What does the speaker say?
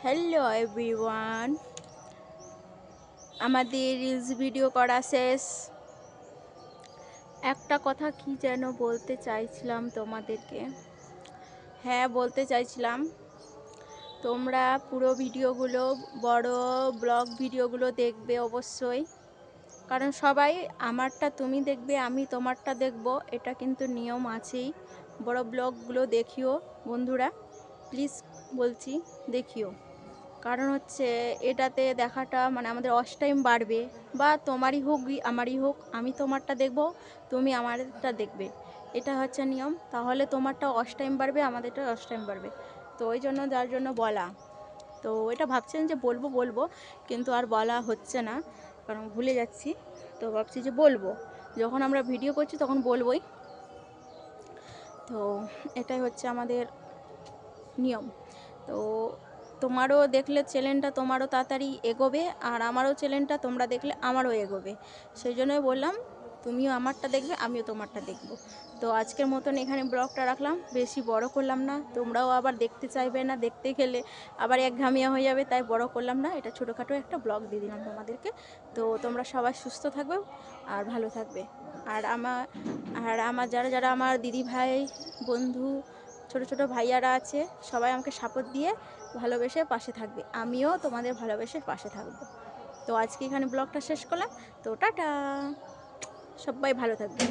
Hello everyone, আমাদের reels video করা শেষ। একটা কথা কি যেন বলতে চাইছিলাম তোমাদেরকে। হ্যাঁ, বলতে চাইছিলাম তোমরা পুরো ভিডিওগুলো, বড় ব্লগ ভিডিওগুলো দেখবে অবশ্যই, কারণ সবাই আমারটা তুমি দেখবে, আমি তোমারটা দেখব, এটা কিন্তু নিয়ম আছেই। বড় ব্লগগুলো দেখিও বন্ধুরা, প্লিজ বলছি দেখিও। কারণ হচ্ছে এটাতে দেখাটা মানে আমাদের ওয়াচ টাইম বাড়বে, বা তোমারই হোক আমারই হোক, আমি তোমারটা দেখব, তুমি আমারটা দেখবে, এটা হচ্ছে নিয়ম। তাহলে তোমারটা ওয়াচ টাইম বাড়বে, আমাদেরটা ওয়াচ টাইম বাড়বে। তো ওই জন্য, যার জন্য বলা। তো এটা ভাবছেন যে বলবো বলবো, কিন্তু আর বলা হচ্ছে না, কারণ ভুলে যাচ্ছি। তো ভাবছি যে বলবো, যখন আমরা ভিডিও করছি তখন বলবোই। তো এটাই হচ্ছে আমাদের নিয়ম। তো তোমারও দেখলে চ্যানেলটা তোমারও তাড়াতাড়ি এগোবে, আর আমারও চ্যানেলটা তোমরা দেখলে আমারও এগোবে। সেই জন্যই বললাম তুমিও আমারটা দেখবে, আমিও তোমারটা দেখব। তো আজকের মতন এখানে ব্লগটা রাখলাম, বেশি বড় করলাম না, তোমরাও আবার দেখতে চাইবে না, দেখতে গেলে আবার একঘামিয়া হয়ে যাবে, তাই বড় করলাম না, এটা ছোটোখাটো একটা ব্লগ দিয়ে দিলাম তোমাদেরকে। তো তোমরা সবাই সুস্থ থাকবে আর ভালো থাকবে। আর আমার যারা যারা আমার দিদি ভাই, বন্ধু, ছোট ছোট ভাইয়ারা আছে, সবাই আমাকে সাপোর্ট দিয়ে ভালোবেসে পাশে থাকবে, আমিও তোমাদের ভালোবেসে পাশে থাকবো। তো আজকে এখানে ব্লগটা শেষ করলাম। তো টাটা, সবাই ভালো থাকবে।